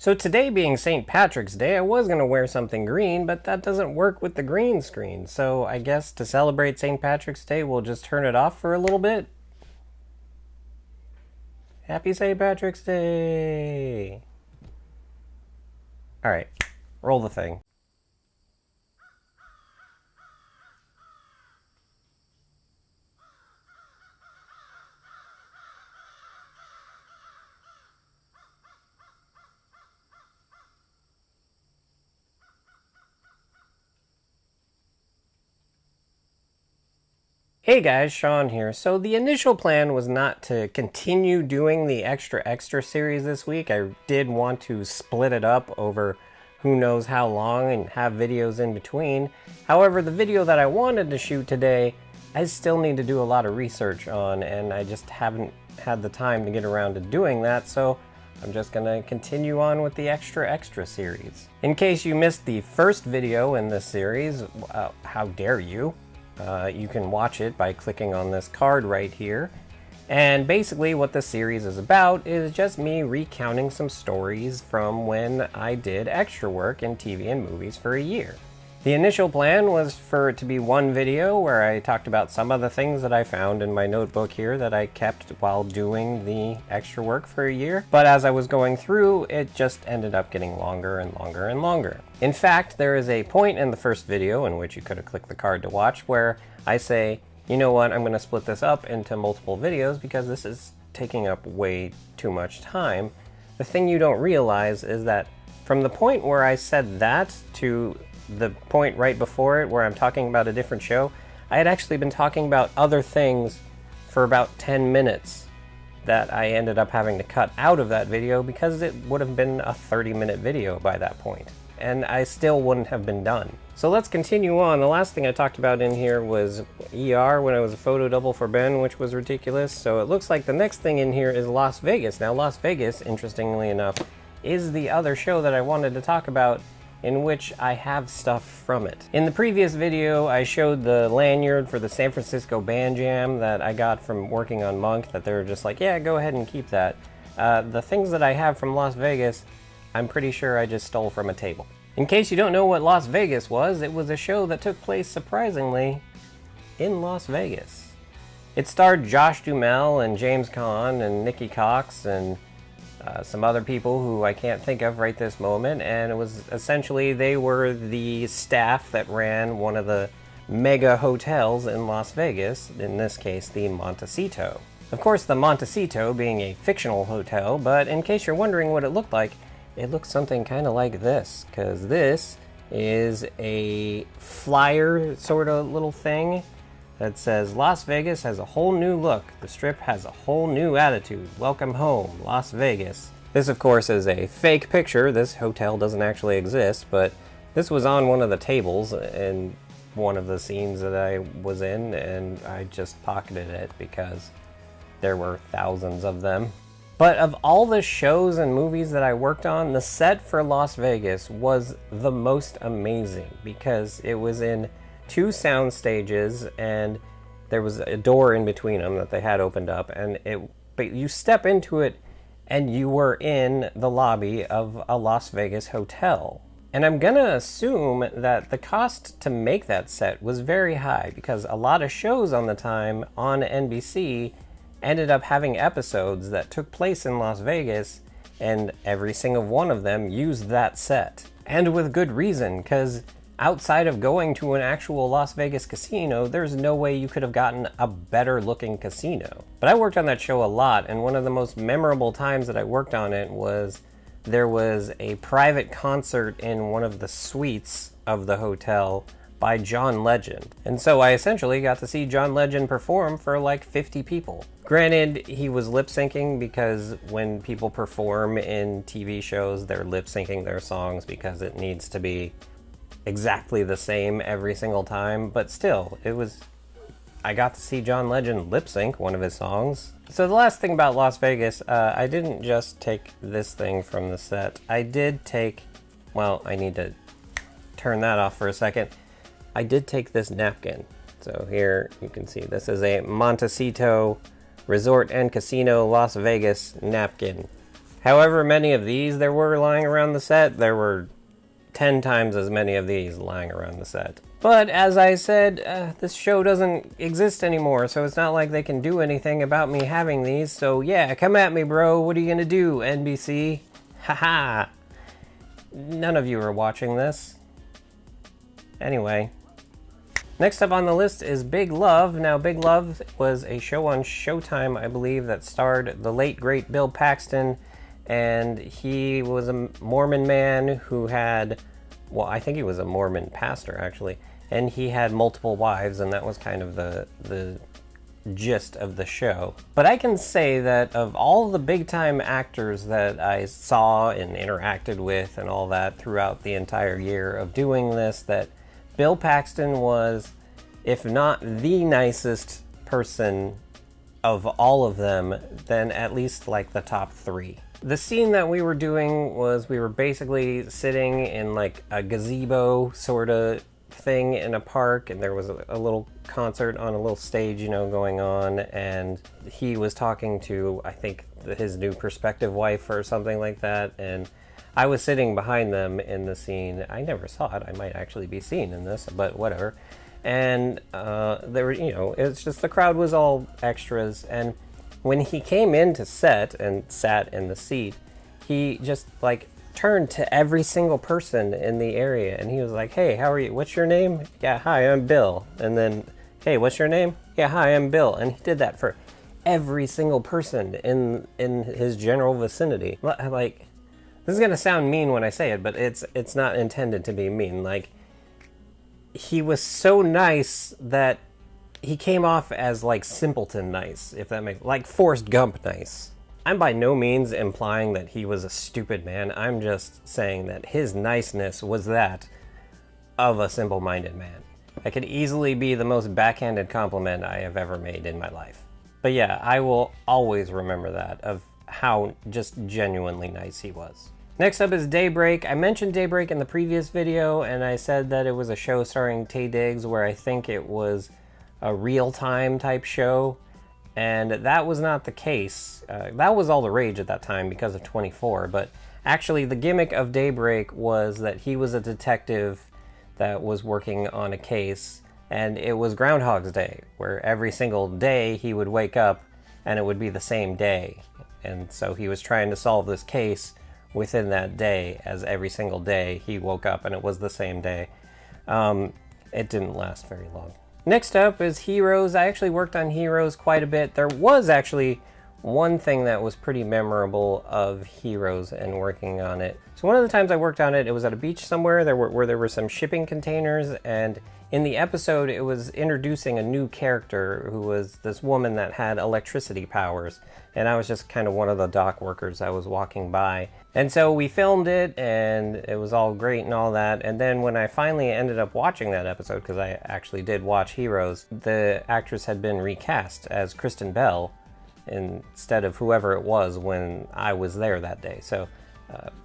So today being St. Patrick's Day, I was going to wear something green, but that doesn't work with the green screen. So I guess to celebrate St. Patrick's Day, we'll just turn it off for a little bit. Happy St. Patrick's Day! Alright, roll the thing. Hey guys, Sean here. So the initial plan was not to continue doing the extra series this week. I did want to split it up over who knows how long and have videos in between. However, the video that I wanted to shoot today, I still need to do a lot of research on, and I just haven't had the time to get around to doing that, so I'm just gonna continue on with the extra series. In case you missed the first video in this series, how dare you? You can watch it by clicking on this card right here. And basically what this series is about is just me recounting some stories from when I did extra work in TV and movies for a year. The initial plan was for it to be one video where I talked about some of the things that I found in my notebook here that I kept while doing the extra work for a year. But as I was going through, it just ended up getting longer and longer and longer. In fact, there is a point in the first video, in which you could have clicked the card to watch, where I say, you know what, I'm going to split this up into multiple videos because this is taking up way too much time. The thing you don't realize is that from the point where I said that to the point right before it where I'm talking about a different show, I had actually been talking about other things for about 10 minutes that I ended up having to cut out of that video because it would have been a 30-minute video by that point, and I still wouldn't have been done. So let's continue on. The last thing I talked about in here was ER when I was a photo double for Ben, which was ridiculous. So it looks like the next thing in here is Las Vegas. Now Las Vegas, interestingly enough, is the other show that I wanted to talk about, in which I have stuff from it. In the previous video, I showed the lanyard for the San Francisco Band Jam that I got from working on Monk, that they were just like, yeah, go ahead and keep that. The things that I have from Las Vegas, I'm pretty sure I just stole from a table. In case you don't know what Las Vegas was, it was a show that took place, surprisingly, in Las Vegas. It starred Josh Duhamel and James Caan and Nikki Cox and some other people who I can't think of right this moment, and it was essentially, they were the staff that ran one of the mega hotels in Las Vegas, in this case the Montecito. Of course, the Montecito being a fictional hotel, but in case you're wondering what it looked like, it looks something kind of like this, because this is a flyer sort of little thing that says, Las Vegas has a whole new look. The Strip has a whole new attitude. Welcome home, Las Vegas. This, of course, is a fake picture. This hotel doesn't actually exist, but this was on one of the tables in one of the scenes that I was in, and I just pocketed it because there were thousands of them. But of all the shows and movies that I worked on, the set for Las Vegas was the most amazing because it was in 2 sound stages, and there was a door in between them that they had opened up, and but you step into it and you were in the lobby of a Las Vegas hotel. And I'm gonna assume that the cost to make that set was very high because a lot of shows on the time on NBC ended up having episodes that took place in Las Vegas, and every single one of them used that set. And with good reason, because outside of going to an actual Las Vegas casino, there's no way you could have gotten a better looking casino. But I worked on that show a lot, and one of the most memorable times that I worked on it was there was a private concert in one of the suites of the hotel by John Legend. And so I essentially got to see John Legend perform for like 50 people. Granted, he was lip syncing because when people perform in TV shows, they're lip syncing their songs because it needs to be exactly the same every single time, but still, I got to see John Legend lip sync one of his songs. So the last thing about Las Vegas, I didn't just take this thing from the set. I did take, well, I need to turn that off for a second. I did take this napkin. So here you can see this is a Montecito Resort and Casino Las Vegas napkin. However many of these there were lying around the set, there were 10 times as many of these lying around the set. But as I said, this show doesn't exist anymore, so it's not like they can do anything about me having these. So yeah, come at me, bro. What are you gonna do, NBC? Haha. None of you are watching this. Anyway. Next up on the list is Big Love. Now, Big Love was a show on Showtime, I believe, that starred the late, great Bill Paxton. And he was a Mormon man who had, well, I think he was a Mormon pastor, actually. And he had multiple wives, and that was kind of the gist of the show. But I can say that of all the big-time actors that I saw and interacted with and all that throughout the entire year of doing this, that Bill Paxton was, if not the nicest person of all of them, then at least like the top 3. The scene that we were doing was we were basically sitting in like a gazebo sort of thing in a park, and there was a little concert on a little stage, you know, going on, and he was talking to, I think, his new prospective wife or something like that, and I was sitting behind them in the scene. I never saw it. I might actually be seen in this, but whatever. And there were, you know, it's just the crowd was all extras. And when he came into set and sat in the seat, he just like turned to every single person in the area, and he was like, "Hey, how are you? What's your name?" "Yeah, hi, I'm Bill." And then, "Hey, what's your name?" "Yeah, hi, I'm Bill." And he did that for every single person in his general vicinity. Like, this is gonna sound mean when I say it, but it's not intended to be mean. Like, he was so nice that he came off as like simpleton nice, if that makes, like Forrest Gump nice. I'm by no means implying that he was a stupid man. I'm just saying that his niceness was that of a simple-minded man. That could easily be the most backhanded compliment I have ever made in my life. But yeah, I will always remember that, of how just genuinely nice he was. Next up is Daybreak. I mentioned Daybreak in the previous video, and I said that it was a show starring Taye Diggs, where I think it was a real-time type show, and that was not the case. That was all the rage at that time because of 24, but actually the gimmick of Daybreak was that he was a detective that was working on a case, and it was Groundhog's Day, where every single day he would wake up and it would be the same day. And so he was trying to solve this case within that day, as every single day he woke up and it was the same day. It didn't last very long. Next up is Heroes. I actually worked on Heroes quite a bit. There was actually one thing that was pretty memorable of Heroes and working on it. So one of the times I worked on it, it was at a beach somewhere where there were some shipping containers, and in the episode it was introducing a new character who was this woman that had electricity powers, and I was just kind of one of the dock workers that was walking by. And so we filmed it, and it was all great and all that, and then when I finally ended up watching that episode, because I actually did watch Heroes, the actress had been recast as Kristen Bell instead of whoever it was when I was there that day. So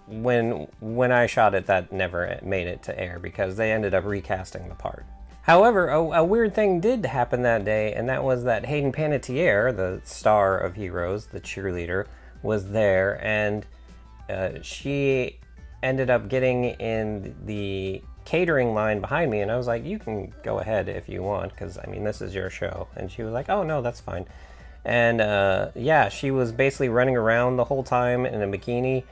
when I shot it, that never made it to air because they ended up recasting the part. However, a weird thing did happen that day, and that was that Hayden Panettiere, the star of Heroes, the cheerleader, was there, and she ended up getting in the catering line behind me, and I was like, "You can go ahead if you want, because I mean, this is your show." And she was like, "Oh no, that's fine." And yeah, she was basically running around the whole time in a bikini,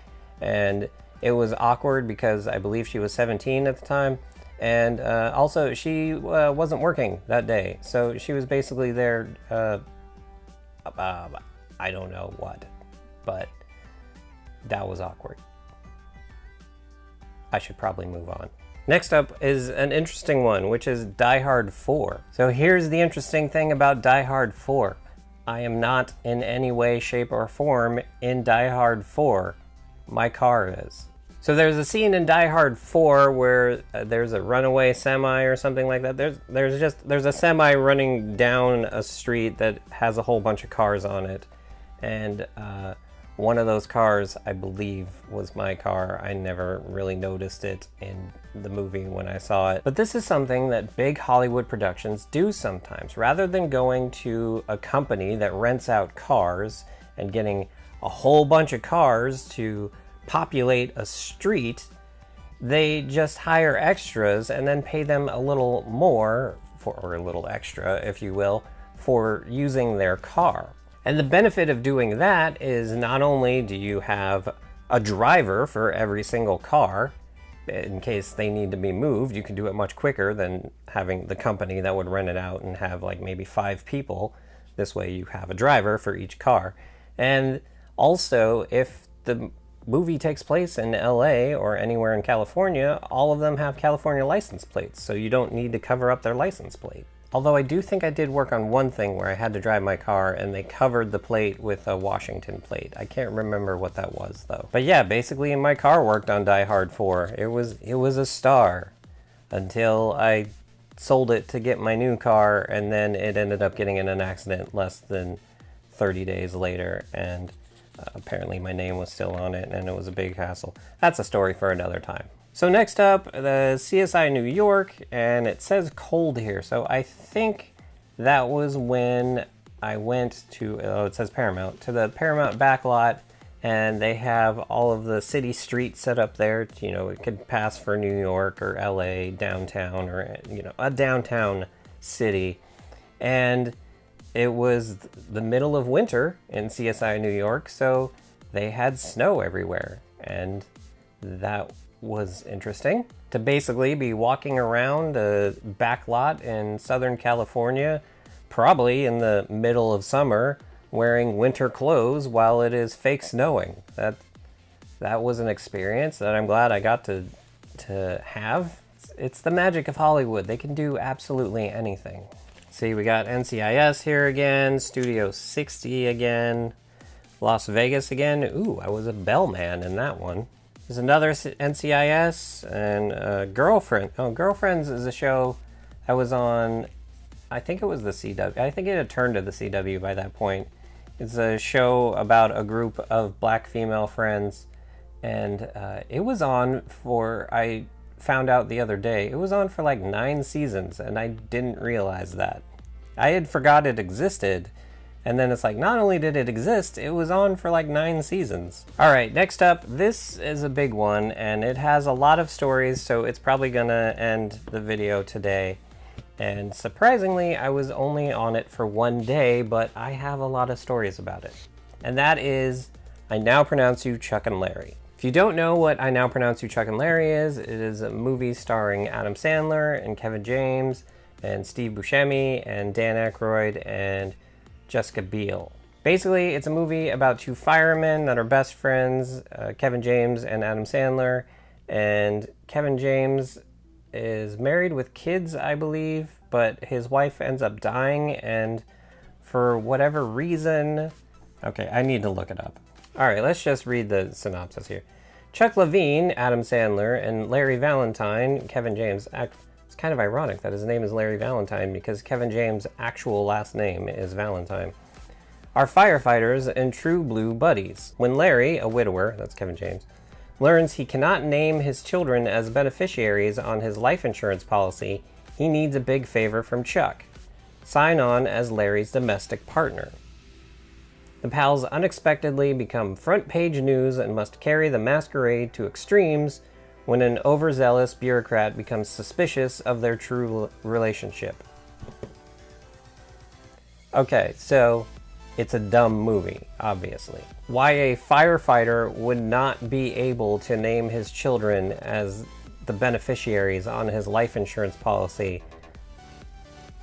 and it was awkward because I believe she was 17 at the time, and also she wasn't working that day, so she was basically there, I don't know what, but that was awkward. I should probably move on. Next up is an interesting one, which is Die Hard 4. So here's the interesting thing about Die Hard 4. I am not in any way, shape, or form in Die Hard 4. My car is. So there's a scene in Die Hard 4 where there's a runaway semi or something like that. There's a semi running down a street that has a whole bunch of cars on it, and one of those cars, I believe, was my car. I never really noticed it in the movie when I saw it. But this is something that big Hollywood productions do sometimes. Rather than going to a company that rents out cars and getting a whole bunch of cars to populate a street, they just hire extras and then pay them a little more, or a little extra, if you will, for using their car. And the benefit of doing that is not only do you have a driver for every single car, in case they need to be moved, you can do it much quicker than having the company that would rent it out and have like maybe 5 people. This way you have a driver for each car. And also, if the movie takes place in LA or anywhere in California, all of them have California license plates, so you don't need to cover up their license plate. Although I do think I did work on one thing where I had to drive my car and they covered the plate with a Washington plate. I can't remember what that was though. But yeah, basically my car worked on Die Hard 4. It was a star until I sold it to get my new car, and then it ended up getting in an accident less than 30 days later, and apparently my name was still on it and it was a big hassle. That's a story for another time. So next up, the CSI New York, and it says cold here. So I think that was when I went to, it says Paramount, to the Paramount backlot, and they have all of the city streets set up there. You know, it could pass for New York or LA, downtown, or, you know, a downtown city. And it was the middle of winter in CSI New York, so they had snow everywhere. And that was interesting to basically be walking around a backlot in Southern California, probably in the middle of summer, wearing winter clothes while it is fake snowing. That was an experience that I'm glad I got to have. It's the magic of Hollywood. They can do absolutely anything. See, we got NCIS here again, Studio 60 again, Las Vegas again. Ooh, I was a bellman in that one. There's another NCIS, and Girlfriend. Oh, Girlfriends is a show that was on, I think it was the CW. I think it had turned to the CW by that point. It's a show about a group of black female friends, and it was on for, I found out the other day, it was on for like 9 seasons, and I didn't realize that. I had forgot it existed. And then it's like, not only did it exist, it was on for like 9 seasons. All right, next up, this is a big one, and it has a lot of stories, so it's probably gonna end the video today. And surprisingly, I was only on it for 1 day, but I have a lot of stories about it. And that is, I Now Pronounce You Chuck and Larry. If you don't know what I Now Pronounce You Chuck and Larry is, it is a movie starring Adam Sandler and Kevin James and Steve Buscemi and Dan Aykroyd and Jessica Biel. Basically, it's a movie about 2 firemen that are best friends, Kevin James and Adam Sandler, and Kevin James is married with kids, I believe, but his wife ends up dying, and for whatever reason... Okay, I need to look it up. Alright, let's just read the synopsis here. Chuck Levine, Adam Sandler, and Larry Valentine, Kevin James... It's kind of ironic that his name is Larry Valentine because Kevin James' actual last name is Valentine, are firefighters and true blue buddies. When Larry, a widower, that's Kevin James, learns he cannot name his children as beneficiaries on his life insurance policy, he needs a big favor from Chuck. Sign on as Larry's domestic partner. The pals unexpectedly become front page news and must carry the masquerade to extremes when an overzealous bureaucrat becomes suspicious of their true relationship. Okay, so it's a dumb movie, obviously. Why a firefighter would not be able to name his children as the beneficiaries on his life insurance policy,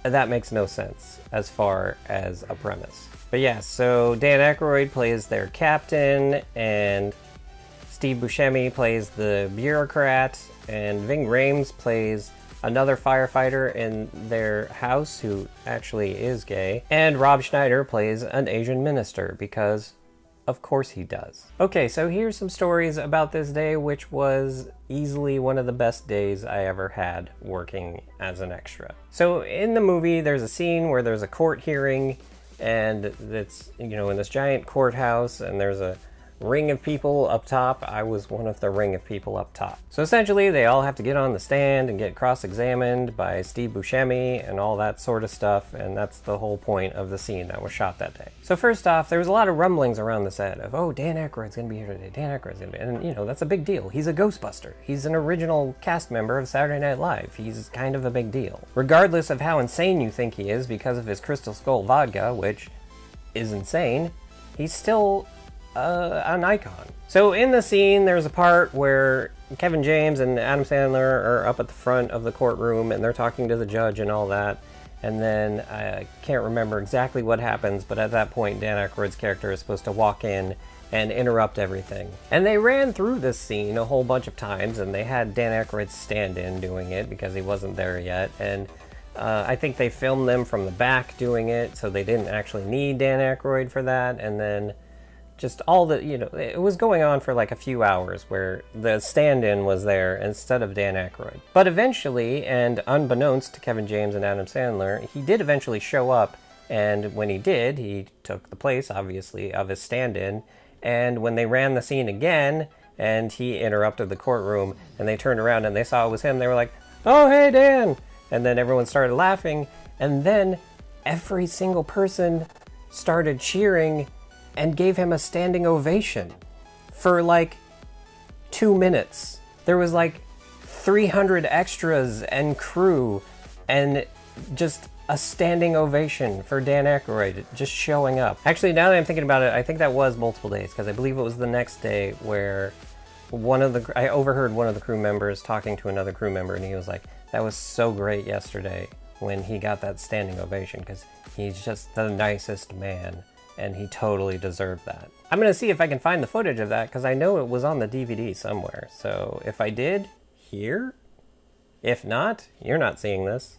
that makes no sense as far as a premise. But yeah, so Dan Aykroyd plays their captain, and Steve Buscemi plays the bureaucrat, and Ving Rhames plays another firefighter in their house who actually is gay, and Rob Schneider plays an Asian minister because of course he does. Okay, so here's some stories about this day, which was easily one of the best days I ever had working as an extra. So in the movie, there's a scene where there's a court hearing, and it's, you know, in this giant courthouse, and there's a ring of people up top. I was one of the ring of people up top. So essentially, they all have to get on the stand and get cross-examined by Steve Buscemi and all that sort of stuff, and that's the whole point of the scene that was shot that day. So first off, there was a lot of rumblings around the set of, oh, Dan Aykroyd's gonna be here today, Dan Aykroyd's gonna be, and you know, that's a big deal. He's a Ghostbuster. He's an original cast member of Saturday Night Live. He's kind of a big deal. Regardless of how insane you think he is because of his Crystal Skull vodka, which is insane, he's still an icon. So in the scene, there's a part where Kevin James and Adam Sandler are up at the front of the courtroom and they're talking to the judge and all that. And then I can't remember exactly what happens, but at that point, Dan Aykroyd's character is supposed to walk in and interrupt everything. And they ran through this scene a whole bunch of times, and they had Dan Aykroyd's stand-in doing it because he wasn't there yet. And I think they filmed them from the back doing it, so they didn't actually need Dan Aykroyd for that. And then just all the, you know, it was going on for like a few hours where the stand-in was there instead of Dan Aykroyd. But eventually, and unbeknownst to Kevin James and Adam Sandler, he did eventually show up, and when he did, he took the place, obviously, of his stand-in, and when they ran the scene again, and he interrupted the courtroom, and they turned around and they saw it was him, they were like, oh, hey, Dan! And then everyone started laughing, and then every single person started cheering and gave him a standing ovation for like 2 minutes. There was like 300 extras and crew and just a standing ovation for Dan Aykroyd just showing up. Actually, now that I'm thinking about it, I think that was multiple days because I believe it was the next day where I overheard one of the crew members talking to another crew member, and he was like, that was so great yesterday when he got that standing ovation because he's just the nicest man. And he totally deserved that. I'm gonna see if I can find the footage of that because I know it was on the DVD somewhere. So if I did, here? If not, you're not seeing this.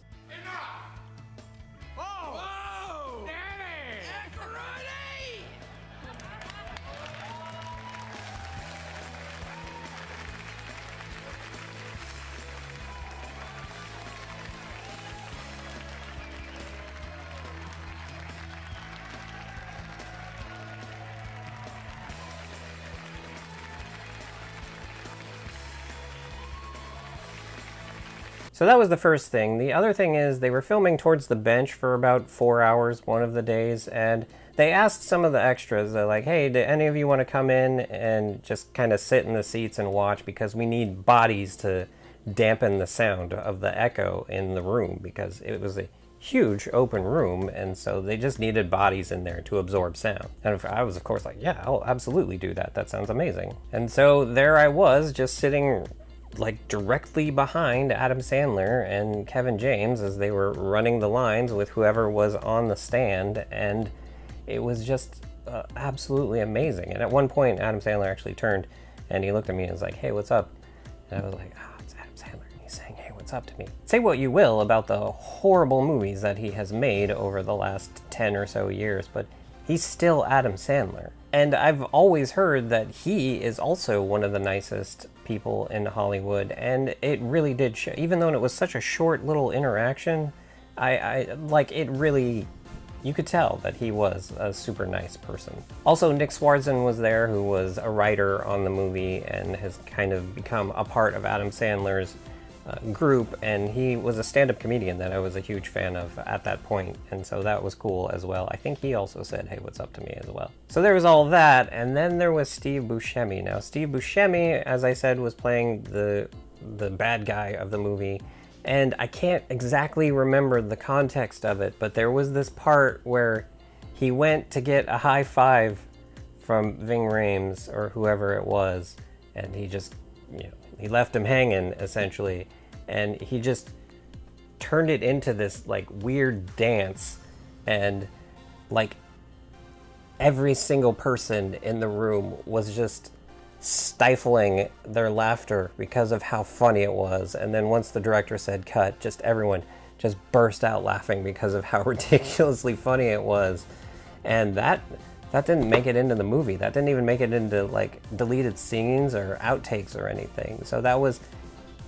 So that was the first thing. The other thing is they were filming towards the bench for about 4 hours one of the days, and they asked some of the extras, they're like, hey, do any of you want to come in and just kind of sit in the seats and watch because we need bodies to dampen the sound of the echo in the room because it was a huge open room, and so they just needed bodies in there to absorb sound. And I was, of course, like, yeah, I'll absolutely do that. That sounds amazing. And so there I was just sitting like directly behind Adam Sandler and Kevin James as they were running the lines with whoever was on the stand, and it was just absolutely amazing. And at one point, Adam Sandler actually turned and he looked at me and was like, hey, what's up? And I was like, oh, it's Adam Sandler. And he's saying, hey, what's up to me? Say what you will about the horrible movies that he has made over the last 10 or so years, but he's still Adam Sandler. And I've always heard that he is also one of the nicest people in Hollywood, and it really did show. Even though it was such a short little interaction, I like it really, you could tell that he was a super nice person. Also, Nick Swardson was there, who was a writer on the movie and has kind of become a part of Adam Sandler's group, and he was a stand-up comedian that I was a huge fan of at that point, and so that was cool as well. I think he also said, hey, what's up to me as well. So there was all that, and then there was Steve Buscemi. Now, Steve Buscemi, as I said, was playing the bad guy of the movie, and I can't exactly remember the context of it, but there was this part where he went to get a high five from Ving Rhames or whoever it was, and he just, you know, he left him hanging, essentially, and he just turned it into this, like, weird dance, and, like, every single person in the room was just stifling their laughter because of how funny it was. And then once the director said cut, just everyone just burst out laughing because of how ridiculously funny it was. And that didn't make it into the movie. That didn't even make it into like deleted scenes or outtakes or anything. So that was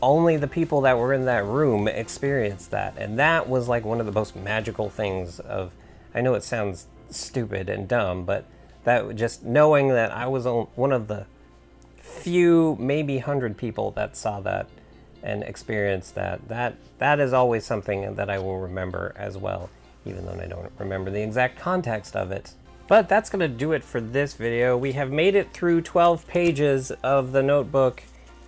only the people that were in that room experienced that. And that was like one of the most magical things of, I know it sounds stupid and dumb, but that just knowing that I was one of the few, maybe 100 people that saw that and experienced that is always something that I will remember as well, even though I don't remember the exact context of it. But that's going to do it for this video. We have made it through 12 pages of the notebook,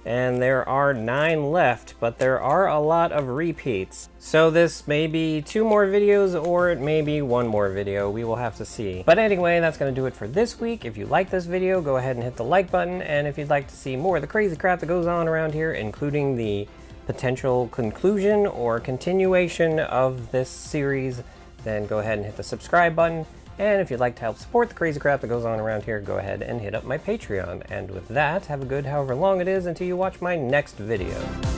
and there are 9 left, but there are a lot of repeats. So this may be 2 more videos, or it may be 1 more video. We will have to see. But anyway, that's going to do it for this week. If you like this video, go ahead and hit the like button, and if you'd like to see more of the crazy crap that goes on around here, including the potential conclusion or continuation of this series, then go ahead and hit the subscribe button. And if you'd like to help support the crazy crap that goes on around here, go ahead and hit up my Patreon. And with that, have a good however long it is until you watch my next video.